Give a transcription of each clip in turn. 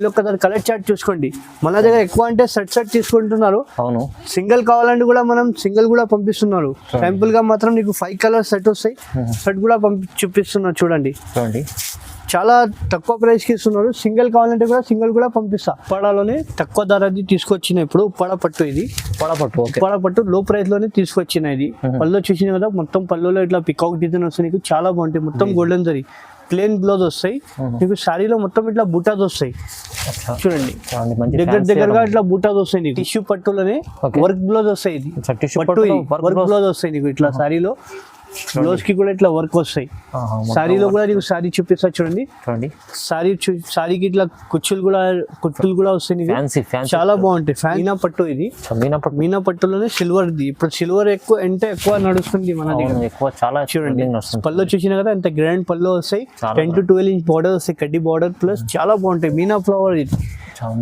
ఒకసారి colour chart చూసుకోండి. మన దగ్గర ఎక్కువ అంటే సెట్ తీసుకుంటున్నారు. అవును, సింగిల్ కావాలంటే కూడా మనం సింగిల్ కూడా పంపిస్తున్నారు. సింపుల్ గా మాత్రం నీకు 5 కలర్ సెట్ వస్తాయి. సెట్ కూడా చూపిస్తున్నారు చూడండి. చాలా తక్కువ ప్రైస్ కి ఇస్తున్నారు. సింగిల్ కావాలంటే కూడా సింగిల్ కూడా పంపిస్తా. ఉప్పాడలోనే తక్కువ ధరది తీసుకొచ్చిన ఇప్పుడు ఉప్పాడ పట్టు. ఇది ఉప్పాడ పట్టు లో ప్రైస్ లోనే తీసుకొచ్చిన. ఇది పళ్ళు చూసిన కదా, మొత్తం పళ్ళులో ఇట్లా పికాక్ డిజైన్ వస్తాయి. నీకు చాలా బాగుంటాయి. మొత్తం గోల్డెన్ జరీ ప్లేన్ బ్లౌజ్ వస్తాయి. నీకు శారీలో మొత్తం ఇట్లా బూటాస్ వస్తాయి చూడండి. దగ్గరగా ఇట్లా బూటాస్ వస్తాయి. నీకు టిష్యూ పట్టులోనే వర్క్ బ్లౌజ్ వస్తాయి. ఇది పట్టు వర్క్ బ్లౌజ్ వస్తాయి నీకు ఇట్లా శారీలో. బ్లౌజ్ కి కూడా ఇట్లా వర్క్ వస్తాయి. శారీలో కూడా నీకు శారీ చూపిస్తా చూడండి. శారీకి ఇట్లా కుచ్చులు కూడా వస్తాయి నీకు. చాలా బాగుంటాయి. మీనా పట్టు. ఇది మీనా పట్టులోనే సిల్వర్. ఇప్పుడు సిల్వర్ ఎక్కువ అంటే ఎక్కువ నడుస్తుంది మన దగ్గర. చాలా చూడండి పళ్ళు చూసినా కదా, ఎంత గ్రాండ్ పళ్ళు వస్తాయి. 10 to 12 ఇంచ్ బార్డర్ వస్తాయి. కడ్డీ బార్డర్ ప్లస్ చాలా బాగుంటాయి. మీనా ఫ్లవర్ ఇది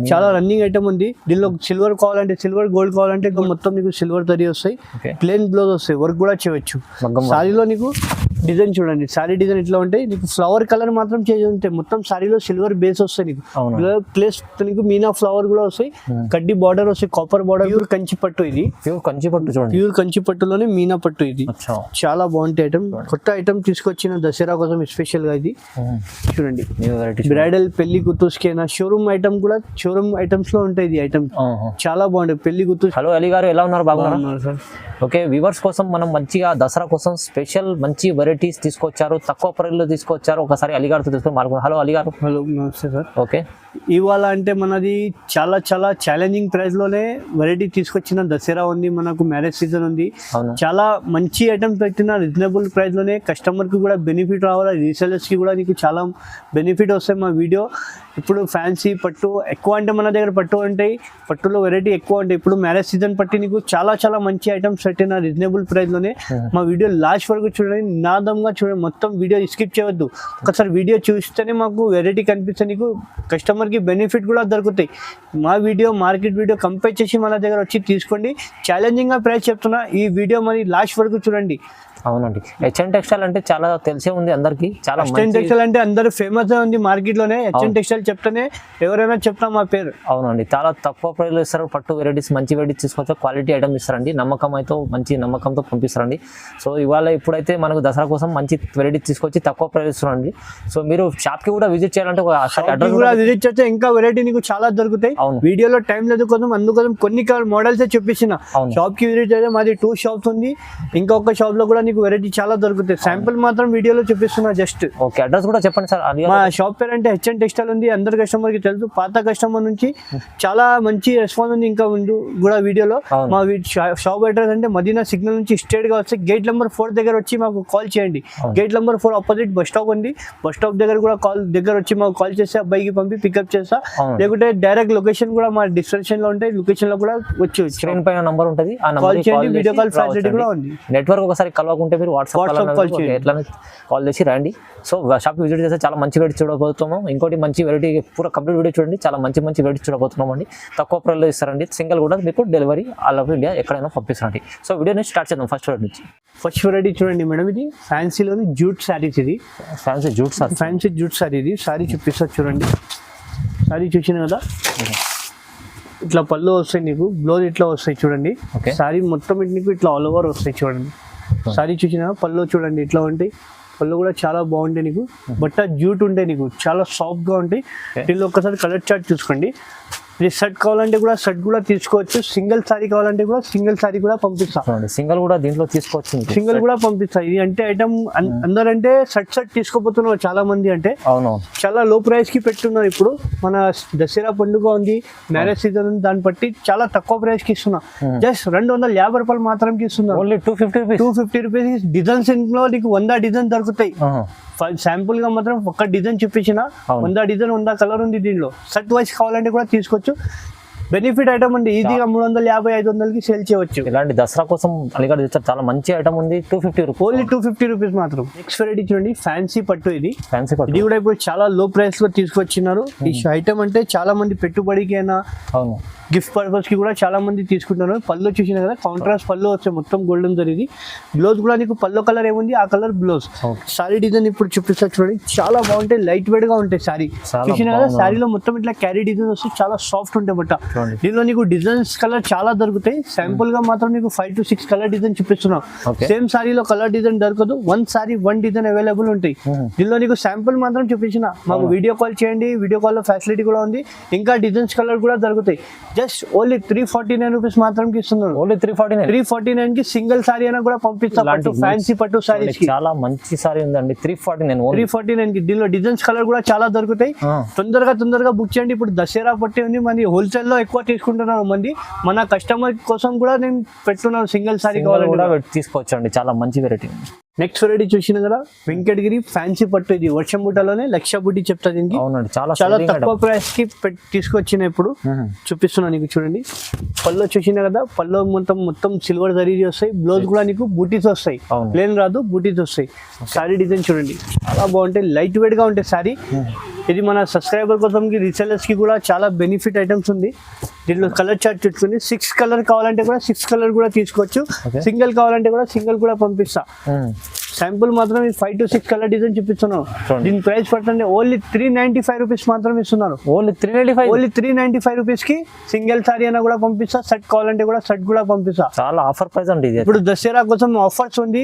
చాలా రన్నింగ్ ఐటమ్ ఉంది. దీనిలో సిల్వర్ కావాలంటే సిల్వర్, గోల్డ్ కావాలంటే మొత్తం నీకు సిల్వర్ తరి వస్తాయి. ప్లేన్ బ్లౌజ్ వస్తాయి. వర్క్ కూడా చేయవచ్చు. శారీలో నీకు డిజైన్ చూడండి. శారీ డిజైన్ ఇట్లా ఉంటాయి. నీకు ఫ్లవర్ కలర్ మాత్రం చేంజ్ ఉంటాయి. మొత్తం శారీలో సిల్వర్ బేస్ వస్తాయి. నీకు ప్లేస్ నీకు మీనా ఫ్లవర్ కూడా వస్తాయి. కడ్డీ బార్డర్ వస్తాయి. Copper border. ప్యూర్ కంచి పట్టు. ఇది ప్యూర్ కంచి పట్టులోనే మీనా పట్టు. ఇది చాలా బాగుంటాయి ఐటమ్. కొత్త ఐటమ్ తీసుకొచ్చిన దసరా కోసం స్పెషల్ గా. ఇది చూడండి. బ్రైడల్ పెళ్లి కూతురుకైనా షోరూమ్ ఐటమ్ కూడా షోరూమ్ ఐటమ్స్ లో ఉంటాయి. ఇది ఐటమ్ చాలా బాగుంటాయి. పెళ్లి కూతురు. హలో అలీ గారు, ఎలా ఉన్నారు? బాగున్నారు సార్. ఓకే, వ్యూవర్స్ కోసం మనం మంచిగా దసరా కోసం స్పెషల్ మంచి వెరైటీస్ తీసుకొచ్చారు. తక్కువ ప్రైస్లో తీసుకొచ్చారు. ఒకసారి అలీ గారితో తీసుకొని మాట్లాడుకుందాం. హలో అలీ గారు. హలో, నమస్తే సార్. ఓకే, ఇవాళ అంటే మనది చాలా చాలా ఛాలెంజింగ్ ప్రైస్ లోనే వెరైటీ తీసుకొచ్చిన. దసరా ఉంది, మనకు మ్యారేజ్ సీజన్ ఉంది. చాలా మంచి ఐటమ్స్ పెట్టిన రీజనబుల్ ప్రైస్ లోనే. కస్టమర్ కి కూడా బెనిఫిట్ రావాలి, రీసెలర్స్ కి కూడా నీకు చాలా బెనిఫిట్ వస్తాయి. మా వీడియో ఇప్పుడు ఫ్యాన్సీ పట్టు ఎక్కువ అంటే మన దగ్గర పట్టు ఉంటాయి. పట్టులో వెరైటీ ఎక్కువ ఉంటాయి. ఇప్పుడు మ్యారేజ్ సీజన్ పట్టి నీకు చాలా చాలా మంచి ఐటమ్స్ పెట్టిన రీజనబుల్ ప్రైస్ లోనే. మా వీడియో లాస్ట్ వరకు చూడండి, నిదానంగా చూడండి. మొత్తం వీడియో స్కిప్ చేయవద్దు. ఒకసారి వీడియో చూస్తేనే మాకు వెరైటీ కనిపిస్తే నీకు కస్టమర్ కి బెనిఫిట్ కూడా దొరుకుతాయి. మా వీడియో మార్కెట్ వీడియో కంపేర్ చేసి మన దగ్గర వచ్చి తీసుకోండి. ఛాలెంజింగ్ గా ప్రైస్ చెప్తున్నా. ఈ వీడియో మరి లాస్ట్ వరకు చూడండి. అవునండి, హెచ్ఎన్ టెక్స్టైల్ అంటే చాలా తెలిసే ఉంది అందరికి. చాలా హెచ్ఎన్ టెక్స్టైల్ అంటే అందరూ ఫేమస్ ఉంది మార్కెట్ లోనే. హెచ్ఎన్ టెక్స్టైల్ చెప్తానే ఎవరైనా చెప్తా మా పేరు. అవునండి, చాలా తక్కువ ప్రైస్ లో ఇస్తారు. పట్టు వెరైటీస్ మంచి వెరైటీస్ తీసుకొచ్చా క్వాలిటీ ఐటమ్ ఇస్తారండి. నమ్మకం అయితే మంచి నమ్మకంతో పంపిస్తారండి. సో ఇప్పుడైతే మనకు దసరా కోసం మంచి వెరైటీస్ తీసుకొచ్చి తక్కువ ప్రైస్ ఇస్తారండి. సో మీరు షాప్ కి కూడా విజిట్ చేయాలంటే అడ్రస్ కూడా విజిట్ చేస్తే ఇంకా వెరైటీ నీకు చాలా దొరుకుతాయి. వీడియోలో టైం లేదు కోసం అందుకోసం కొన్ని మోడల్స్ చూపించిన. షాప్ కి విజిట్ చేస్తే మాది 2 షాప్స్ ఉంది. ఇంకొక షాప్ లో కూడా నీకు వెరైటీ చాలా దొరుకుతాయి. శాంపుల్ మాత్రం వీడియోలో చూపిస్తున్నా జస్ట్. ఓకే, అడ్రస్ కూడా చెప్పండి సార్. మా షాప్ పేరు అంటే హెచ్ఎన్ టెక్స్టైల్ ఉంది. అందరు కస్టమర్ కి తెలుసు. పాత కస్టమర్ నుంచి చాలా మంచి రెస్పాన్స్ ఉంది. ఇంకా ముందు కూడా వీడియోలో మా షాప్ అడ్రస్ అంటే మదీనా సిగ్నల్ నుంచి స్ట్రేట్ గా వస్తే గేట్ నెంబర్ 4 దగ్గర వచ్చి మాకు కాల్ చేయండి. Gate number 4 opposite bus stop ఉంది. బస్ స్టాప్ దగ్గర కూడా వచ్చి మాకు కాల్ చేస్తే అబ్బాయికి పంపి పికప్ చేస్తా. లేకుంటే డైరెక్ట్ లొకేషన్ కూడా మా డిస్క్రిప్షన్ లో ఉంటాయి. లొకేషన్ లో కూడా వచ్చి స్క్రీన్ పైన నంబర్ ఉంటుంది. కాల్ చేయండి. వీడియో కాల్ ఫెసిలిటీ కూడా ఉంది. నెట్వర్క్ ఒకసారి కలవకుంటే మీరు వాట్సాప్ ఎట్లా కాల్ చేసి రండి. సో షాప్ విజిట్ చేస్తే చాలా మంచి వెరైటీ చూడబోతున్నాం. ఇంకోటి మంచి వెరైటీ పూరా కంప్లీట్ వీడియో చూడండి. చాలా మంచి వెరైటీ చూడబోతున్నాం అండి. తక్కువ ప్రైస్లో ఇస్తారండి. సింగిల్ కూడా మీకు డెలివరీ ఆల్ ఓవర్ ఇండియా ఎక్కడైనా పంపిస్తారండి. సో వీడియోని స్టార్ట్ చేద్దాం. ఫస్ట్ వెరైటీ చూడండి మేడం. ఇది ఫ్యాన్సీలోని జూట్ శారీస్. ఇది ఫ్యాన్సీ జూట్ శారీ. ఇది శారీ చూపిస్తా చూడండి. శారీ చూసిన కదా, ఇట్లా పళ్ళు వస్తాయి నీకు. బ్లౌజ్ ఇట్లా వస్తాయి చూడండి. శారీ మొత్తం నీకు ఇట్లా ఆల్ ఓవర్ వస్తాయి చూడండి. శారీ చూసిన పళ్ళు చూడండి ఇట్లా ఉంటాయి. పళ్ళు కూడా చాలా బాగుంటాయి. నీకు బట్ట జూట్ ఉంటాయి. నీకు చాలా సాఫ్ట్ గా ఉంటాయి. దీనిలో ఒక్కసారి కలర్ చార్ట్ చూసుకోండి. ఇది సెట్ కావాలంటే కూడా సెట్ కూడా తీసుకోవచ్చు. సింగిల్ సారీ కావాలంటే కూడా సింగిల్ సారీ కూడా పంపిస్తా. సింగిల్ కూడా దీంట్లో తీసుకోవచ్చు. సింగిల్ కూడా పంపిస్తా. ఇది అంటే ఐటమ్ అందరంటే సెట్ తీసుకోబోతున్నారు చాలా మంది. అంటే చాలా లో ప్రైస్ కి పెట్టున్నారు. ఇప్పుడు మన దసరా పండుగ ఉంది, మ్యారేజ్ సీజన్ ఉంది. దాన్ని బట్టి చాలా తక్కువ ప్రైస్ కి ఇస్తున్నా. జస్ట్ 250 రూపాయలు మాత్రం ఇస్తున్నా. Only 250 rupees. డిజైన్స్ ఇంట్లో నీకు 100 డిజైన్ దొరుకుతాయి. శాంపుల్ గా మాత్రం ఒక డిజైన్ చూపించిన. 100 డిజైన్ 100 కలర్ ఉంది. దీనిలో సెట్ వైస్ కావాలంటే కూడా తీసుకోవచ్చు. బెనిఫిట్ ఐటమ్ ఉంది. ఈజీగా 350-500కి సేల్ చేయవచ్చు. ఇలాంటి దసరా కోసం అలీగఢ్ తెచ్చారు. చాలా మంచి ఐటమ్ ఉంది. 250 రూపీస్. ఓన్లీ 250 రూపీస్ మాత్రం. నెక్స్ట్ వెరైటీ చూడండి. ఫ్యాన్సీ పట్టు. ఇది ఇది కూడా ఇప్పుడు చాలా లో ప్రైస్ లో తీసుకొచ్చినారు. ఈ ఐటమ్ అంటే చాలా మంది పెట్టుబడికైనా గిఫ్ట్ పర్పస్ కి కూడా చాలా మంది తీసుకుంటున్నారు. పళ్ళు చూసినా కదా కాంట్రాస్ట్ పళ్ళు వచ్చే మొత్తం గోల్డెన్ జరిగింది. బ్లౌజ్ కూడా నీకు పళ్ళు కలర్ ఏముంది ఆ కలర్ బ్లౌజ్. సారీ డిజైన్ ఇప్పుడు చూపిస్తా చూడండి, చాలా బాగుంటాయి, లైట్ వెయిట్ గా ఉంటాయి. సారీ చూసినా కదా శారీలో మొత్తం ఇట్లా క్యారీ డిజైన్ వస్తే చాలా సాఫ్ట్ ఉంటాయి బట్ట. దీనిలో నీకు డిజైన్స్ కలర్ చాలా దొరుకుతాయి. శాంపుల్ గా మాత్రం నీకు 5 to 6 కలర్ డిజైన్ చూపిస్తున్నాం. సేమ్ సారీలో కలర్ డిజైన్ దొరకదు, one sorry one design available ఉంటాయి. దీనిలో నీకు శాంపుల్ మాత్రం చూపించిన, మాకు వీడియో కాల్ చేయండి, వీడియో కాల్ లో ఫెసిలిటీ కూడా ఉంది. ఇంకా డిజైన్స్ కలర్ కూడా దొరుకుతాయి. జస్ట్ ఓన్లీ 349 రూపీస్ మాత్రం ఇస్తున్నారు. ఓన్లీ 349 కి సింగిల్ సారీ అయినా కూడా పంపిస్తాం. ఫ్యాన్సీ పట్టు సారీస్ చాలా మంచి సారీ ఉందండి. 349 కి దీనిలో డిజైన్స్ కలర్ కూడా చాలా దొరుకుతాయి. తొందరగా బుక్ చేయండి. ఇప్పుడు దసరా పట్టి ఉంది, మన హోల్సేల్ లో ఎక్కువ తీసుకుంటున్నారు మంది. మన కస్టమర్ కోసం కూడా నేను పెట్టున్నాను, సింగిల్ సారీ కావాలంటే తీసుకోవచ్చు అండి, చాలా మంచి వెరైటీ. నెక్స్ట్ వెరైటీ చూసినా కదా వెంకటగిరి ఫ్యాన్సీ పట్టు. ఇది వర్షం బుట్టలోనే 1,00,000 బుట్టి చెప్తా దీనికి. అవునండి, చాలా తక్కువ ప్రైస్ కి తీసుకొచ్చిన ఇప్పుడు చూపిస్తున్నా నీకు. చూడండి పళ్ళు చూసినా కదా, పళ్ళు మొత్తం సిల్వర్ జరీ వస్తాయి. బ్లౌజ్ కూడా నీకు బూటీస్ వస్తాయి, ప్లేన్ రాదు, బూటీస్ వస్తాయి. సారీ డిజైన్ చూడండి చాలా బాగుంటాయి, లైట్ వెయిట్ గా ఉంటాయి సారీ. ఇది మన సబ్స్క్రైబర్ కోసం రీసెలర్స్ కి కూడా చాలా బెనిఫిట్ ఐటమ్స్ ఉంది. దీనిలో కలర్ చార్ట్ చూసుకుని 6 కలర్ కావాలంటే కూడా 6 కలర్ కూడా తీసుకోవచ్చు. సింగిల్ కావాలంటే కూడా సింగిల్ కూడా పంపిస్తా. శాంపుల్ మాత్రం 5 to 6 కలర్ డిజైన్ చూపిస్తున్నాను. దీని ప్రైస్ పడుతుంది ఓన్లీ 395 రూపీస్ మాత్రం ఇస్తున్నారు. ఓన్లీ 395 రూపీస్ కి సింగిల్ సారీ అయినా కూడా పంపిస్తా. సెట్ కావాలంటే కూడా సెట్ కూడా పంపిస్తా. చాలా ఆఫర్ ప్రైస్ అండి. ఇప్పుడు దసరా కోసం ఆఫర్స్ ఉంది,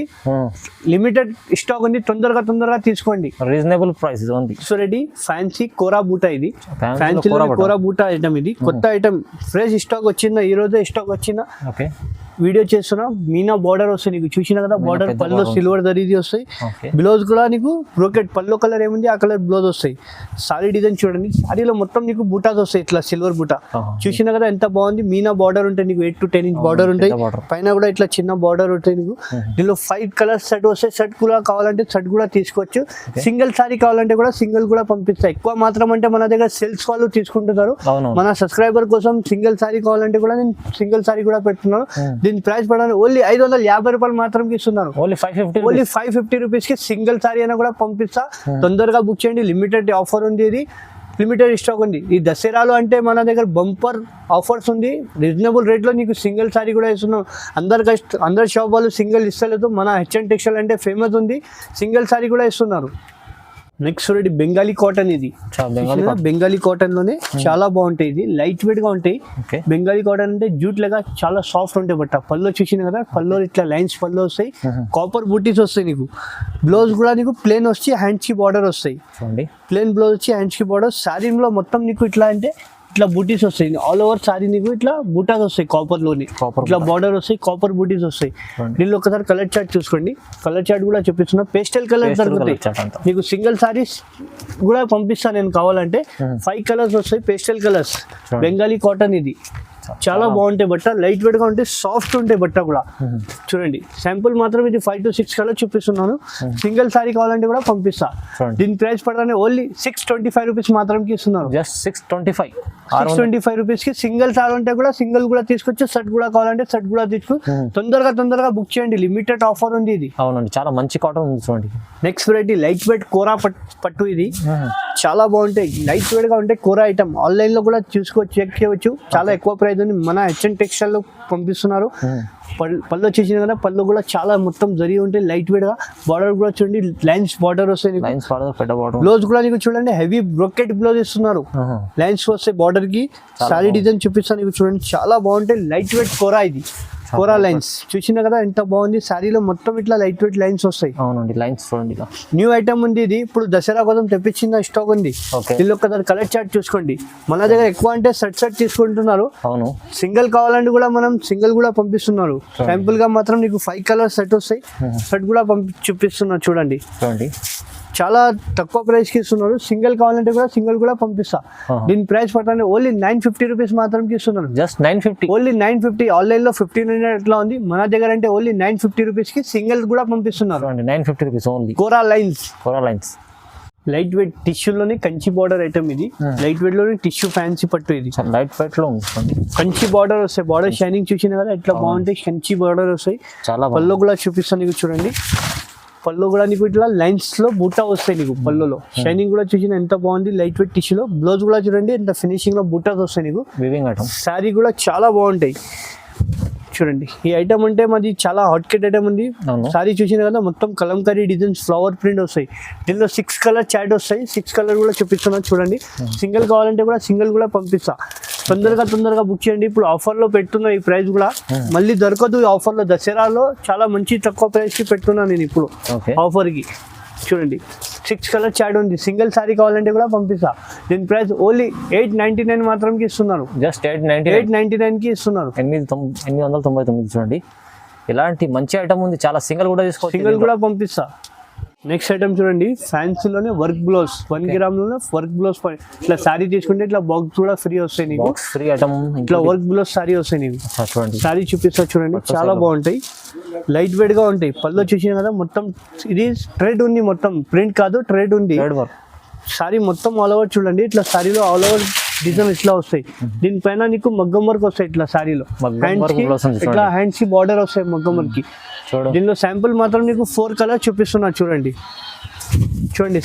లిమిటెడ్ స్టాక్ ఉంది, తొందరగా తీసుకోండి. రీజనబుల్ ప్రైస్ ఉంది. సో రెడీ ఫ్యాన్సీ కోరా బూటా. ఇది ఫ్యాన్సీ కోరా బూటా ఐటమ్. ఇది కొత్త ఐటమ్, ఫ్రెష్ స్టాక్ వచ్చిందా, ఈ రోజే స్టాక్ వచ్చిందా. వీడియో చేస్తున్నా. మీనా బార్డర్ వస్తాయి నీకు చూసినా కదా, బార్డర్ పళ్ళు సిల్వర్ దరీది వస్తాయి. బ్లౌజ్ కూడా నీకు బ్రోకెట్ పళ్ళు కలర్ ఏముంది ఆ కలర్ బ్లౌజ్ వస్తాయి. సారీ డిజైన్ చూడండి, సారీలో మొత్తం నీకు బూటాస్ వస్తాయి, ఇట్లా సిల్వర్ బూటా చూసినా కదా ఎంత బాగుంది. మీనా బార్డర్ ఉంటాయి నీకు, 8 to 10 ఇంచ్ బార్డర్ ఉంటాయి. పైన కూడా ఇట్లా చిన్న బార్డర్ ఉంటాయి నీకు. దీనిలో 5 కలర్స్ సెట్ వస్తాయి. సెట్ కూడా కావాలంటే సెట్ కూడా తీసుకోవచ్చు. సింగిల్ సారీ కావాలంటే కూడా సింగిల్ కూడా పంపిస్తాయి. ఎక్కువ మాత్రం అంటే మన దగ్గర సేల్స్ వాళ్ళు తీసుకుంటున్నారు. మన సబ్స్క్రైబర్ కోసం సింగిల్ సారీ కావాలంటే కూడా నేను సింగిల్ సారీ కూడా పెడుతున్నాను. దీని ప్రైస్ పడడానికి ఓన్లీ 550 రూపాయలు మాత్రం ఇస్తున్నారు. ఓన్లీ 550 రూపీస్ కి సింగిల్ సారీ అయినా కూడా పంపిస్తా. తొందరగా బుక్ చేయండి, లిమిటెడ్ ఆఫర్ ఉంది. ఇది లిమిటెడ్ స్టాక్ ఉంది. ఈ దసరాలో అంటే మన దగ్గర బంపర్ ఆఫర్స్ ఉంది. రీజనబుల్ రేట్లో నీకు సింగిల్ సారీ కూడా ఇస్తున్నాం. అందరు షాప్ వాళ్ళు సింగిల్ ఇస్తలేదు. మన హెచ్ఎన్ టెక్స్టైల్ అంటే ఫేమస్ ఉంది, సింగిల్ సారీ కూడా ఇస్తున్నారు. Next ready Bengali cotton. ఇది బెంగాలీ కాటన్ లోనే చాలా బాగుంటాయి. ఇది లైట్ వెయిట్ గా ఉంటాయి. బెంగాలీ కాటన్ అంటే జూట్ లాగా చాలా సాఫ్ట్ ఉంటాయి. బట్ట పళ్ళు చూసిన కదా, పళ్ళు ఇట్లా లైన్స్ పళ్ళు వస్తాయి, కాపర్ బూటీస్ వస్తాయి నీకు. బ్లౌజ్ కూడా నీకు ప్లేన్ వచ్చి హ్యాండ్స్ కి బార్డర్ వస్తాయి. ప్లేన్ బ్లౌజ్ వచ్చి హ్యాండ్స్ కి బార్డర్. శారీలో మొత్తం నీకు ఇట్లా అంటే ఇట్లా బూటీస్ వస్తాయి. ఆల్ ఓవర్ సారీ నీకు ఇట్లా బూటాస్ వస్తాయి, కాపర్ లోని ఇట్లా బార్డర్ వస్తాయి, కాపర్ బూటీస్ వస్తాయి. దీనిలో ఒకసారి కలర్ చార్ట్ చూసుకోండి. కలర్ చార్ట్ కూడా చూపిస్తున్నా. పేస్టల్ కలర్ దొరుకుతాయి నీకు. సింగిల్ సారీస్ కూడా పంపిస్తాను నేను కావాలంటే. 5 కలర్స్ వస్తాయి, పేస్టల్ కలర్స్. బెంగాలీ కాటన్ ఇది చాలా బాగుంటాయి. బట్ట లైట్ వెయిట్ గా ఉంటాయి, సాఫ్ట్ ఉంటాయి బట్ట కూడా. చూడండి శాంపుల్ మాత్రం ఇది 5 to 6 కలర్ చూపిస్తున్నాను. సింగిల్ సారీ కావాలంటే కూడా పంపిస్తా. దీని ప్రైస్ పడగానే ఓన్లీ 625 రూపీస్ మాత్రం ఇస్తున్నారు. జస్ట్ 625 రూపీస్ కి సింగిల్ సారీ అంటే కూడా సింగిల్ కూడా తీసుకోవచ్చు. సెట్ కూడా కావాలంటే సెట్ కూడా తీసుకో. తొందరగా బుక్ చేయండి, లిమిటెడ్ ఆఫర్ ఉంది ఇది. అవునండి, చాలా మంచి కాటన్ ఉంది చూడండి. నెక్స్ట్ వెరైటీ లైట్ వెయిట్ కోరా పట్టు. ఇది చాలా బాగుంటాయి, లైట్ వెయిట్ గా ఉంటాయి. కోరా ఐటమ్ ఆన్లైన్ లో కూడా చూసుకోవచ్చు, చెక్ చేయవచ్చు. చాలా ఎక్కువ ప్రైస్ ఉంది. మన హెచ్ఎన్ టెక్స్టైల్ లో పంపిస్తున్నారు. పళ్ళు వచ్చేసిన కదా, పళ్ళు కూడా చాలా మొత్తం జరిగి ఉంటాయి, లైట్ వెయిట్ గా. బార్డర్ కూడా చూడండి, లైన్స్ బార్డర్ వస్తాయి. బ్లౌజ్ కూడా నీకు చూడండి, హెవీ బ్రోకెట్ బ్లౌజ్ ఇస్తున్నారు. లైన్స్ వస్తాయి బార్డర్ కి. సారీ డిజైన్ చూపిస్తాను నీకు చూడండి, చాలా బాగుంటాయి. లైట్ వెయిట్ కోరా. ఇది కోరా లైన్స్ చూసినా కదా ఎంత బాగుంది. సారీలో మొత్తం ఇట్లా లైట్ వెయిట్ లైన్స్ వస్తాయి. అవునండి, లైన్స్ చూడండి. న్యూ ఐటమ్ ఉంది ఇది, ఇప్పుడు దసరా కోసం తెప్పించిన స్టాక్ ఉంది. దీనిలో ఒకసారి కలర్ చార్ట్ చూసుకోండి. మన దగ్గర ఎక్కువ అంటే సెట్ తీసుకుంటున్నారు. అవును, సింగిల్ కావాలంటే కూడా మనం సింగిల్ కూడా పంపిస్తున్నారు. శాంపుల్ గా మాత్రం నీకు 5 కలర్స్ సెట్ వస్తాయి. సెట్ కూడా చూపిస్తున్నారు చూడండి. చాలా తక్కువ ప్రైస్ కి ఇస్తున్నారు. సింగిల్ కావాలంటే కూడా సింగిల్ కూడా పంపిస్తా. దీని ప్రైస్ పడతానే ఓన్లీ 950 రూపీస్ మాత్రం ఇస్తున్నారు. Just 950, only 950. ఆన్లైన్ లో 1500 అట్లా ఉంది. మన దగ్గర అంటే ఓన్లీ 950 రూపీస్ కి సింగిల్ కూడా పంపిస్తున్నారు. 950 rupees only. Kora lines light weight టిష్యూలోనే కంచి బార్డర్ ఐటమ్. ఇది లైట్ వెయిట్ లోనే టిష్యూ ఫ్యాన్సీ పట్టు. ఇది లైట్ వెయిట్ లో ఉంది. కంచి బార్డర్ వస్తాయి. బార్డర్ షైనింగ్ చూసిన కదా ఎట్లా బాగుంటాయి. కంచి బార్డర్ వస్తాయి. చాలా పళ్ళు కూడా చూపిస్తాను నీకు చూడండి. పళ్ళు కూడా నీకు ఇట్లా లైన్స్ లో బూటా వస్తాయి నీకు పళ్ళులో. షైనింగ్ కూడా చూసిన ఎంత బాగుంది, లైట్ వెయిట్ టిష్యూలో. బ్లౌజ్ కూడా చూడండి ఎంత ఫినిషింగ్ లో బూటాస్ వస్తాయి నీకు. Weaving item. శారీ కూడా చాలా బాగుంటాయి చూడండి. ఈ ఐటమ్ అంటే మాది చాలా హాట్ కేట్ ఐటమ్ ఉంది. సారీ చూసిన కదా మొత్తం కలంకారీ డిజైన్స్, ఫ్లవర్ ప్రింట్ వస్తాయి. దీనిలో 6 కలర్ చాట్ వస్తాయి. 6 కలర్ కూడా చూపిస్తున్నాను చూడండి. సింగిల్ కావాలంటే కూడా సింగిల్ కూడా పంపిస్తా. తొందరగా బుక్ చేయండి. ఇప్పుడు ఆఫర్లో పెడుతున్నా ఈ ప్రైస్ కూడా మళ్ళీ దొరకదు. ఈ ఆఫర్లో దసరాలో చాలా మంచి తక్కువ ప్రైస్కి పెడుతున్నాను నేను ఇప్పుడు ఆఫర్కి. చూడండి 6 కలర్ చాట్ ఉంది. సింగిల్ సారీ కావాలంటే కూడా పంపిస్తా. దీని ప్రైస్ ఓన్లీ 899 మాత్రంకి ఇస్తున్నారు. జస్ట్ 899 ఇస్తున్నారు. 899 చూడండి. ఇలాంటి మంచి ఐటమ్ ఉంది చాలా. సింగిల్ కూడా తీసుకోవచ్చు, సింగిల్ కూడా పంపిస్తా. నెక్స్ట్ ఐటమ్ చూడండి, ఫ్యాన్సీలోనే వర్క్ బ్లౌజ్ 1 గ్రామ్ లోనే వర్క్ బ్లౌజ్. ఇట్లా సారీ తీసుకుంటే ఇట్లా బాక్స్ కూడా ఫ్రీ వస్తాయి నీకు. ఫ్రీ ఐటమ్ ఇట్లా వర్క్ బ్లౌజ్ సారీ వస్తాయి నీకు. చూడండి సారీ చూపిస్తా చూడండి, చాలా బాగుంటాయి. లైట్ వెయిట్ గా ఉంటాయి. పళ్ళు చూసిన కదా మొత్తం ఇది థ్రెడ్ ఉంది, మొత్తం ప్రింట్ కాదు థ్రెడ్ ఉంది. సారీ మొత్తం ఆల్ ఓవర్ చూడండి. ఇట్లా సారీలో ఆల్ ఓవర్ డిజైన్ ఇట్లా వస్తాయి. దీనిపైన నీకు మగ్గం వర్క్ వస్తాయి. ఇట్లా సారీలో ఇట్లా హ్యాండ్స్ కి బార్డర్ వస్తాయి మగ్గం వర్క్ కి. దీనిలో శాంపుల్ మాత్రం నీకు 4 కలర్ చూపిస్తున్నా చూడండి.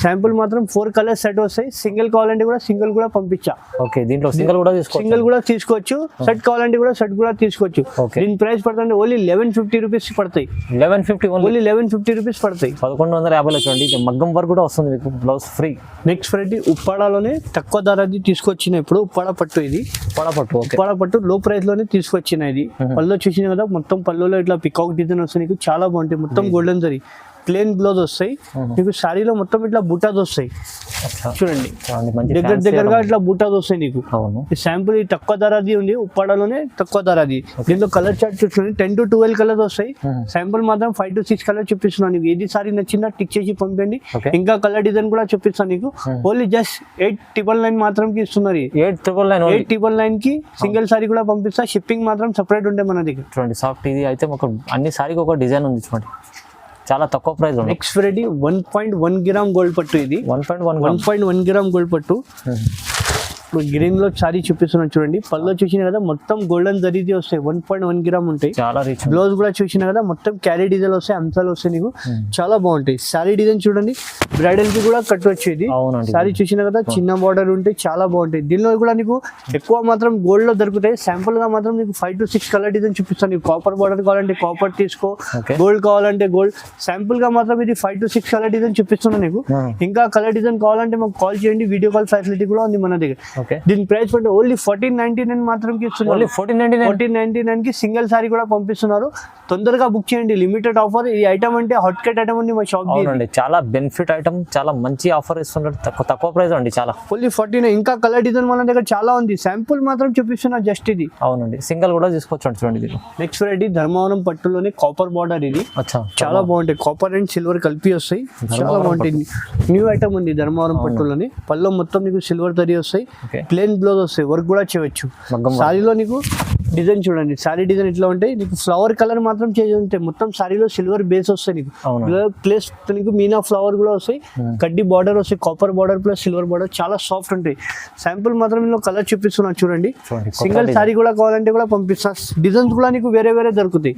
శాంపుల్ మాత్రం 4 కలర్ సెట్ వస్తాయి. సింగిల్ కావాలంటే కూడా సింగిల్ కూడా పంపించా. ఓకే, దీంట్లో సింగిల్ కూడా తీసుకోవచ్చు. సెట్ కావాలంటే కూడా సెట్ కూడా తీసుకోవచ్చు. దీని ప్రైస్ పడుతుంది ఓన్లీ 1150 రూపీస్ పడతాయి. 1150 రూపీస్ పడతాయి. 1150 చూడండి. మగ్గం వర్క్ కూడా వస్తుంది మీకు, బ్లౌజ్ ఫ్రీ. నెక్స్ట్ వెరైటీ ఉప్పాడలోనే తక్కువ ధరది తీసుకొచ్చిన ఇప్పుడు ఉప్పాడ పట్టు. ఇది ఉప్పాడ పట్టు లో ప్రైస్ లోనే తీసుకొచ్చిన. ఇది పళ్ళు చూసిన కదా మొత్తం పళ్ళులో ఇట్లా పికాక్ డిజైన్ వస్తాయి నీకు, చాలా బాగుంటాయి. మొత్తం గోల్డెన్ జరీ ప్లేన్ బ్లౌజ్ వస్తాయి నీకు. సారీలో మొత్తం ఇట్లా బూటాస్ వస్తాయి చూడండి. దగ్గరగా ఇట్లా బూటాస్ వస్తాయి నీకు. ఈ శాంపుల్ ఈ తక్కువ ధరది ఉంది, ఉప్పాడలోనే తక్కువ ధరది. దీంట్లో కలర్ చార్ట్ చూడండి, 10 to 12 కలర్స్ వస్తాయి. శాంపుల్ మాత్రం 5 to 6 కలర్ చూపిస్తున్నాను నీకు. ఏది సారీ నచ్చిందా టిక్ చేసి పంపండి. ఇంకా కలర్ డిజైన్ కూడా చూపిస్తాను నీకు. ఓన్లీ జస్ట్ 899 మాత్రం కి ఇస్తున్నారు. 899 కి సింగిల్ సారీ కూడా పంపిస్తా. షిప్పింగ్ మాత్రం సెపరేట్ ఉంటాయి మన దగ్గర. చూడండి సాఫ్ట్ ఇది అయితే అన్ని సారీకి ఒక డిజైన్ ఉంది చూడండి, చాలా తక్కువ price. Next variety 1.1 gram gold పట్టు. ఇది 1.1 గ్రామ్ గోల్డ్ పట్టు. ఇప్పుడు గ్రీన్ లో సారీ చూపిస్తున్నాను చూడండి. పళ్ళు చూసిన కదా మొత్తం గోల్డెన్ జరీది వస్తాయి. 1.1 గ్రామ్ ఉంటాయి. చాలా రిచ్. బ్లౌజ్ కూడా చూసిన కదా మొత్తం క్యారీ డిజైన్ వస్తాయి, అంశాలు వస్తాయి నీకు. చాలా బాగుంటాయి. సారీ డిజైన్ చూడండి, బ్రైడల్ కి కూడా కట్టవచ్చు. ఇది సారీ చూసిన కదా చిన్న బార్డర్ ఉంటాయి, చాలా బాగుంటాయి. దీనిలో కూడా నీకు ఎక్కువ మాత్రం గోల్డ్ లో దొరుకుతాయి. శాంపుల్ గా మాత్రం నీకు 5 to 6 కలర్ డిజైన్ చూపిస్తాను. నీకు కాపర్ బార్డర్ కావాలంటే కాపర్ తీసుకో, గోల్డ్ కావాలంటే గోల్డ్. శాంపుల్ గా మాత్రం ఇది 5 to 6 కలర్ డిజైన్ చూపిస్తున్నాను నీకు. ఇంకా కలర్ డిజైన్ కావాలంటే మాకు కాల్ చేయండి. వీడియో కాల్ ఫెసిలిటీ కూడా ఉంది మన దగ్గర. దీని ప్రైస్ పడితే ఓన్లీ 1499 మాత్రం కి ఇస్తున్నారు. 1499 కి సింగిల్ సారీ కూడా పంపిస్తున్నారు. తొందరగా బుక్ చేయండి, లిమిటెడ్ ఆఫర్. ఈ ఐటమ్ అంటే హాట్ కేట్ ఐటమ్ ఉంది మా షాప్. చాలా బెనిఫిట్ ఐటమ్, చాలా మంచి ఆఫర్ ఇస్తున్నారు. తక్కువ ప్రైస్ అండి, చాలా ఓన్లీ 49. ఇంకా కలర్ డిజైన్ మన దగ్గర చాలా ఉంది. శాంపుల్ మాత్రం చూపిస్తున్నా జస్ట్ ఇది. అవునండి, సింగిల్ కూడా తీసుకోవచ్చు చూడండి. నెక్స్ట్ వెరైటీ ధర్మవరం పట్టులోనే కాపర్ బార్డర్. ఇది చాలా బాగుంటాయి. కాపర్ అండ్ సిల్వర్ కలిపి వస్తాయి, చాలా బాగుంటాయి. న్యూ ఐటమ్ ఉంది ధర్మవరం పట్టులోనే. పళ్ళు మొత్తం నీకు సిల్వర్ తరి వస్తాయి. ప్లేన్ బ్లౌజ్ వస్తాయి, వర్క్ కూడా చేయవచ్చు. సారీలో నీకు డిజైన్ చూడండి, సారీ డిజైన్ ఇట్లా ఉంటాయి. నీకు ఫ్లవర్ కలర్ మాత్రం చేంజ్ ఉంటాయి. మొత్తం సారీలో సిల్వర్ బేస్ వస్తాయి నీకు. ప్లస్ నీకు మీనా ఫ్లవర్ కూడా వస్తాయి. కడ్డీ బార్డర్ వస్తాయి, copper border plus silver border, చాలా సాఫ్ట్ ఉంటాయి. శాంపుల్ మాత్రం ఇందులో కలర్ చూపిస్తున్నా చూడండి. సింగిల్ సారీ కూడా కావాలంటే కూడా పంపిస్తా. డిజైన్స్ కూడా నీకు వేరే దొరుకుతాయి.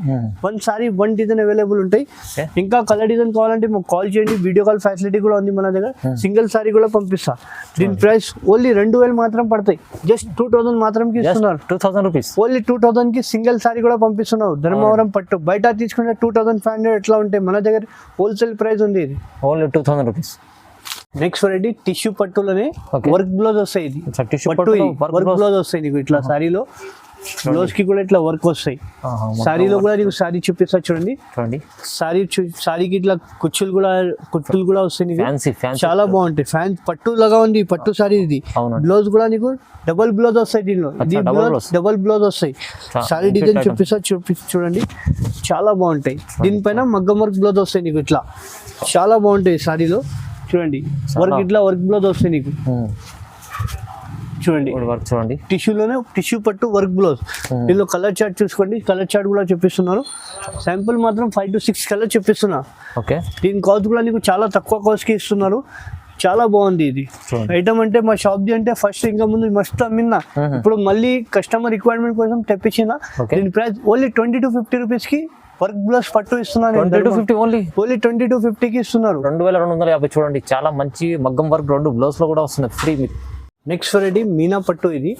1 సారీ 1 డిజైన్ అవైలబుల్ ఉంటాయి. ఇంకా కలర్ డిజైన్ కావాలంటే మాకు కాల్ చేయండి. వీడియో కాల్ ఫెసిలిటీ కూడా ఉంది మన దగ్గర. సింగిల్ సారీ కూడా పంపిస్తా. దీని ప్రైస్ ఓన్లీ 2000 మాత్రం పడతాయి. జస్ట్ 2000 మాత్రం ఇస్తున్నారు. 2000 రూపీస్. ఓన్లీ 2000 కి సింగిల్ సారీ కూడా పంపిస్తున్నావు. ధర్మవరం పట్టు బయట తీసుకుంటే 2500 ఎట్లా ఉంటాయి, మన దగ్గర హోల్సేల్ ప్రైస్ ఉంది. ఇది ఓన్లీ 2000 రూపీస్. నెక్స్ట్ వెరైటీ టిష్యూ పట్టులోనే వర్క్ బ్లౌజ్ వస్తాయి. ఇది వర్క్ బ్లౌజ్ వస్తాయి నీకు. ఇట్లా సారీలో బ్లౌజ్ కి కూడా ఇట్లా వర్క్ వస్తాయి. సారీలో కూడా నీకు సారీ చూపిస్తా చూడండి. సారీకి ఇట్లా కుచ్చులు కూడా వస్తాయి నీకు. చాలా బాగుంటాయి. ఫ్యాన్ పట్టు లాగా ఉంది పట్టు సారీ. ఇది బ్లౌజ్ కూడా నీకు డబల్ బ్లౌజ్ వస్తాయి. దీనిలో ఇది డబల్ బ్లౌజ్ వస్తాయి. సారీ డిజైన్ చూపిస్తా చూడండి, చాలా బాగుంటాయి. దీనిపైన మగ్గం వర్క్ బ్లౌజ్ వస్తాయి నీకు. ఇట్లా చాలా బాగుంటాయి. సారీలో చూడండి వర్క్ ఇట్లా వర్క్ బ్లౌజ్ వస్తాయి నీకు. చూడండి టిష్యూలోనే టిష్యూ పట్టు వర్క్ బ్లౌజ్. దీనిలో కలర్ చార్ట్ చూసుకోండి, కలర్ చార్ట్ కూడా చూపిస్తున్నారు. శాంపుల్ మాత్రం 5 to 6 కలర్ చూపిస్తున్నా. దీని కాస్ట్ కూడా నీకు చాలా తక్కువ కాస్ట్ కి ఇస్తున్నారు. చాలా బాగుంది ఇది ఐటమ్. అంటే మా షాప్ ది అంటే ఫస్ట్ ఇంకా ముందు మస్తు అమ్మినా, ఇప్పుడు మళ్ళీ కస్టమర్ రిక్వైర్మెంట్ కోసం తెప్పించిన. దీని ప్రైస్ ఓన్లీ 20 to 50 రూపీస్ కి వర్క్ బ్లౌజ్ పట్టు ఇస్తున్నాను 2250 ఓన్లీ 2250కి ఇస్తున్నారు. 2250 చూడండి, చాలా మంచి మగ్గం వర్క్ 2 బ్లౌజ్ లో కూడా వస్తుంది ఫ్రీ. నెక్స్ట్ వెరైటీ మీనా పట్టు. ఇది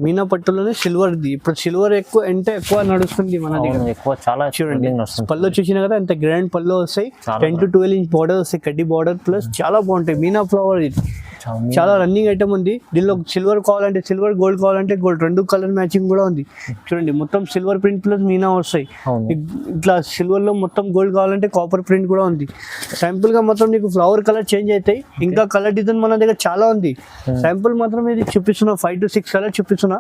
మీనా పట్టులోనే సిల్వర్. ఇప్పుడు సిల్వర్ ఎక్కువ నడుస్తుంది మన దగ్గర. ఎక్కువ చాలా చూడండి, పళ్ళు చూసినా కదా ఎంత గ్రాండ్ పళ్ళు వస్తాయి. 10 to 12 ఇంచ్ బార్డర్ వస్తాయి, కడ్డీ బార్డర్ ప్లస్ చాలా బాగుంటాయి. మీనా ఫ్లవర్ ఇది చాలా రన్నింగ్ ఐటమ్ ఉంది. దీనిలో సిల్వర్ కావాలంటే సిల్వర్, గోల్డ్ కావాలంటే గోల్డ్, 2 కలర్ మ్యాచింగ్ కూడా ఉంది. చూడండి, మొత్తం సిల్వర్ ప్రింట్ ప్లస్ మీనా వస్తాయి. ఇట్లా సిల్వర్ లో మొత్తం గోల్డ్ కావాలంటే కాపర్ ప్రింట్ కూడా ఉంది. శాంపుల్ గా మొత్తం నీకు ఫ్లవర్ కలర్ చేంజ్ అవుతాయి. ఇంకా కలర్ డిజైన్ మన దగ్గర చాలా ఉంది. శాంపుల్ మాత్రం ఇది చూపిస్తున్నా, 5 to 6 కలర్ చూపిస్తున్నా.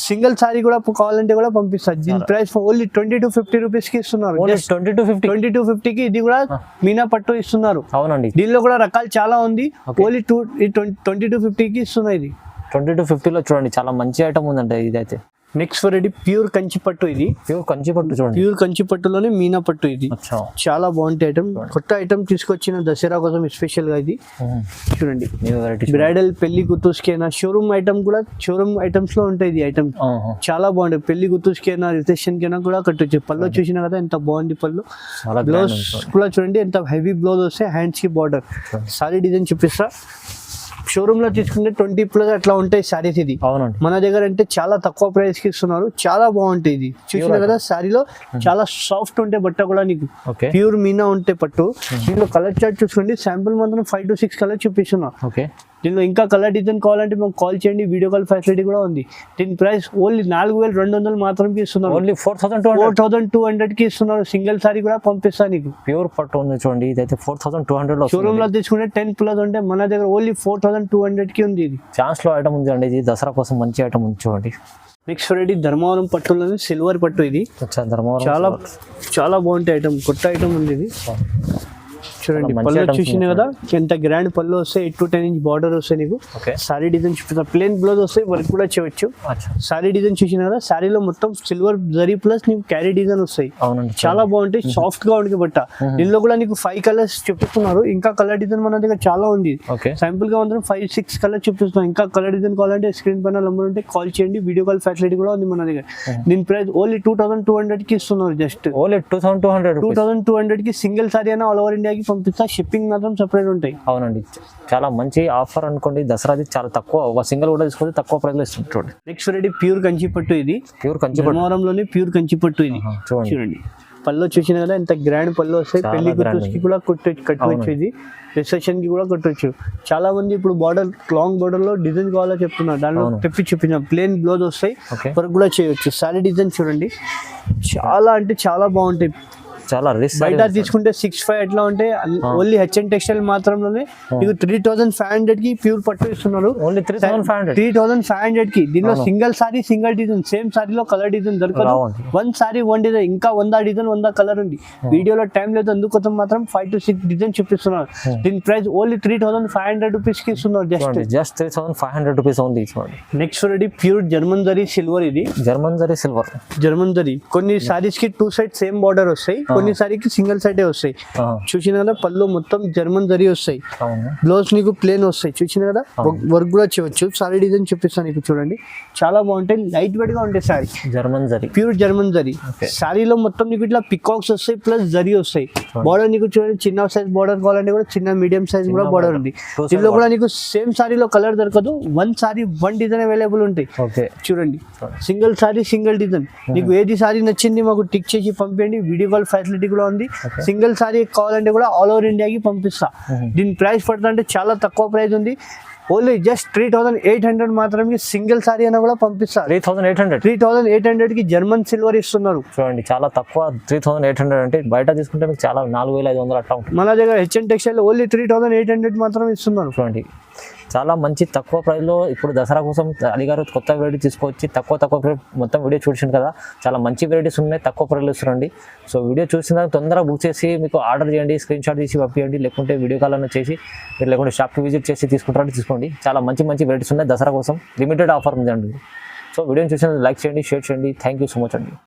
సింగిల్ సారీ కూడా కావాలంటే కూడా పంపిస్తారు. దీని ప్రైస్ ఓన్లీ 20 to 50 రూపీస్ కి ఇస్తున్నారు. 20 to 50 కి ఇది కూడా మీనా పట్టు ఇస్తున్నారు. అవునండి, దీనిలో కూడా రకాలు చాలా ఉంది. ఓన్లీ 20 to 50 కి ఇస్తున్నా. ఇది 20 to 50 లో చూడండి, చాలా మంచి ఐటమ్ ఉందండి ఇదైతే. నెక్స్ట్ వెరైటీ ప్యూర్ కంచి పట్టు. ఇది ప్యూర్ కంచి పట్టు చూడండి, ప్యూర్ కంచి పట్టులోనే మీనా పట్టు. ఇది చాలా బాగుంటాయి ఐటమ్. కొత్త ఐటమ్ తీసుకొచ్చిన దసరా కోసం స్పెషల్ గా ఇది. చూడండి, బ్రైడల్ పెళ్లి గుర్తుస్కైనా షోరూమ్ ఐటమ్ కూడా, షోరూమ్ ఐటమ్స్ లో ఉంటాయి ఇది ఐటమ్. చాలా బాగుంటాయి. పెళ్లి గుర్తుస్కైనా రిసెప్షన్ కైనా కూడా కట్టొచ్చు. పళ్ళు చూసినా కదా ఎంత బాగుంది పళ్ళు. బ్లౌజ్ కూడా చూడండి ఎంత హెవీ బ్లౌజ్ వస్తే, హ్యాండ్స్ కి బార్డర్. సారీ డిజైన్ చూపిస్తా. షోరూమ్ లో తీసుకుంటే 20+ అట్లా ఉంటాయి సారీస్. ఇది మన దగ్గర అంటే చాలా తక్కువ ప్రైస్ కి ఇస్తున్నారు. చాలా బాగుంటాయి. ఇది చూసినా కదా, సారీలో చాలా సాఫ్ట్ ఉంటాయి బట్ట కూడా. నీకు ప్యూర్ మీనా ఉంటే పట్టు. దీనిలో కలర్ చార్ట్ చూసుకోండి. శాంపుల్ మాత్రం 5 to 6 కలర్ చూపిస్తున్నా. దీనిలో ఇంకా కలర్ డిజైన్ కావాలంటే మాకు కాల్ చేయండి, వీడియో కాల్ ఫెసిలిటీ కూడా ఉంది. దీని ప్రైస్ ఓన్లీ 4200 మాత్రమే ఇస్తున్నారు. ఓన్లీ 4200 కి ఇస్తున్నారు. సింగిల్ సారీ కూడా పంపిస్తా నీకు. ప్యూర్ పట్టు ఉంది చూడండి, ఇదైతే 4200 లో. షోరూమ్ లో తీసుకుంటే 10+ ఉంటే మన దగ్గర ఓన్లీ 4200 కి ఉంది. ఇది ఛాన్స్ లో ఐటమ్ ఉంది అండి. ఇది దసరా కోసం మంచి ఐటమ్ ఉంది చూడండి. నెక్స్ట్ వెరైటీ ధర్మవరం పట్టులోనే సిల్వర్ పట్టు. ఇది ధర్మవరం చాలా బాగుంటాయి ఐటమ్. కొత్త ఐటమ్ ఉంది ఇది. చూడండి, పళ్ళు చూసినా కదా ఎంత గ్రాండ్ పళ్ళు వస్తాయి. 8 to 10 ఇంచ్ బార్డర్ వస్తాయి నీకు. సారీ డిజైన్ చూపిస్తా. ప్లేన్ బ్లౌజ్ వస్తాయి, వర్క్ కూడా చేయవచ్చు. సారీ డిజైన్ చూసినా కదా, సారీలో మొత్తం సిల్వర్ జరీ ప్లస్ నీకు క్యారీ డిజైన్ వస్తాయి. చాలా బాగుంటాయి, సాఫ్ట్ గా ఉంటుంది బట్ట. దీనిలో కూడా నీకు 5 కలర్స్ చూపిస్తున్నారు. ఇంకా కలర్ డిజైన్ మన దగ్గర చాలా ఉంది. సింపుల్ గా మాత్రం 5-6 కలర్ చూపిస్తున్నాం. ఇంకా కలర్ డిజైన్ కావాలంటే స్క్రీన్ పైన నంబర్ ఉంటే కాల్ చేయండి, వీడియో కాల్ ఫెసిలిటీ కూడా ఉంది మన దగ్గర. దీని ప్రైస్ ఓన్లీ 2200 కి ఇస్తున్నారు. జస్ట్ ఓన్లీ 2200 కి సింగిల్ సారీ అయినా ఆల్ ఓవర్ ఇండియాకి పంపిస్తా. షిప్పింగ్ మాత్రం సెపరేట్ ఉంటాయి. అవునండి, చాలా మంచి ఆఫర్ అనుకోండి. దసరాది చాలా తక్కువ, ఒక సింగిల్ కూడా తీసుకుంటే తక్కువ ప్రైస్ లో ఇస్తుంది. చూడండి, నెక్స్ట్ వెరైటీ ప్యూర్ కంచి పట్టు. ఇది ప్యూర్ కంచి ధర్మవరంలోని ప్యూర్ కంచి పట్టు. ఇది చూడండి, పళ్ళు చూసినా కదా ఎంత గ్రాండ్ పళ్ళు వస్తాయి. పెళ్లి గుర్తుకి కూడా కట్టవచ్చు. ఇది రిసెప్షన్ కి కూడా కట్టవచ్చు. చాలా మంది ఇప్పుడు బార్డర్, లాంగ్ బార్డర్ లో డిజైన్ కావాలో చెప్తున్నారు. దానిలో తెప్పి చూపించాం. ప్లేన్ బ్లౌజ్ వస్తాయి, వర్క్ కూడా చేయవచ్చు. సారీ డిజైన్ చూడండి, చాలా అంటే చాలా బాగుంటాయి. చాలా బయట తీసుకుంటే 6,500 ఎట్లా ఉంటే, ఓన్లీ హెచ్ఎన్ టెక్స్టైల్ మాత్రమే మీకు 3500 కి ప్యూర్ పట్టు ఇస్తున్నారు. ఓన్లీ 3500 కి. దీనిలో single sari, single design. Same సారీలో కలర్ డిజైన్ దొరకదు. 1 సారీ 1 డిజైన్. ఇంకా 100 డిజైన్ 100 కలర్ ఉంది. వీడియోలో టైం లేదు, అందుకోసం మాత్రం 5 to 6 డిజైన్ చూపిస్తున్నారు. దీని ప్రైస్ ఓన్లీ 3500 రూపీస్ కి ఇస్తున్నారు. జస్ట్ 3500 రూపీస్ ఉంది. Next ready pure German zari silver. ఇది జర్మన్ జరీ. కొన్ని సారీస్ కి 2 సైడ్ సేమ్ బార్డర్ వస్తాయి, కొన్ని సారీకి సింగిల్ సైడే వస్తాయి. చూసిన కదా, పళ్ళు మొత్తం జర్మన్ జరీ వస్తాయి. బ్లౌజ్ నీకు ప్లేన్ వస్తాయి. చూసిన కదా, వర్క్ కూడా చేయవచ్చు. సారీ డిజైన్ చూపిస్తాను నీకు. చూడండి, చాలా బాగుంటాయి. లైట్ వెయిట్ గా ఉంటాయి sari. German zari, pure German zari. సారీలో మొత్తం నీకు ఇట్లా పికాక్స్ వస్తాయి ప్లస్ జరీ వస్తాయి. బార్డర్ నీకు చూడండి, చిన్న సైజ్ బార్డర్ కావాలంటే కూడా చిన్న మీడియం సైజ్ కూడా బార్డర్ ఉంది. దీనిలో కూడా నీకు సేమ్ సారీలో కలర్ దొరకదు. 1 సారీ 1 డిజైన్ అవైలబుల్ ఉంటాయి. చూడండి, సింగిల్ సారీ సింగిల్ డిజైన్. నీకు ఏది సారీ నచ్చింది మాకు టిక్ చేసి పంపించండి. వీడియో కాల్ ఫెసిలిటీ కూడా ఉంది. సింగిల్ సారీ కావాలంటే కూడా ఆల్ ఓవర్ ఇండియాకి పంపిస్తా. దీని ప్రైస్ పడుతుందంటే చాలా తక్కువ ప్రైస్ ఉంది. ఓన్లీ జస్ట్ 3800 మాత్రమే. సింగిల్ సారీ అయినా కూడా పంపిస్తా. 3800 కి జర్మన్ సిల్వర్ ఇస్తున్నారు. చూడండి, చాలా తక్కువ. 3800 అంటే బయట తీసుకుంటే మీకు చాలా 4500 అట్లా ఉంటుంది. మన దగ్గర హెచ్ఎన్ టెక్స్టైల్ ఓన్లీ 3800 మాత్రమే ఇస్తున్నారు. చూడండి, చాలా మంచి తక్కువ ప్రైస్లో ఇప్పుడు దసరా కోసం అలీగారు కొత్త వెరైటీ తీసుకొచ్చి తక్కువ మొత్తం వీడియో చూసింది కదా, చాలా మంచి వెరైటీస్ ఉన్నాయి, తక్కువ ప్రైస్లో ఇస్తున్నాండి. సో వీడియో చూసిన తొందరగా బుక్ చేసి మీకు ఆర్డర్ చేయండి, స్క్రీన్ షాట్ తీసి పంపించండి, లేకుంటే వీడియో కాల్ అన్న చేసి, మీరు లేకుంటే షాప్కి విజిట్ చేసి తీసుకుంటారంటే తీసుకోండి. చాలా మంచి వెరైటీస్ ఉన్నాయి. దసరా కోసం లిమిటెడ్ ఆఫర్ ఉందండి. సో వీడియోని చూసిన లైక్ చేయండి, షేర్ చేయండి. థ్యాంక్ యూ సో మచ్ అండి.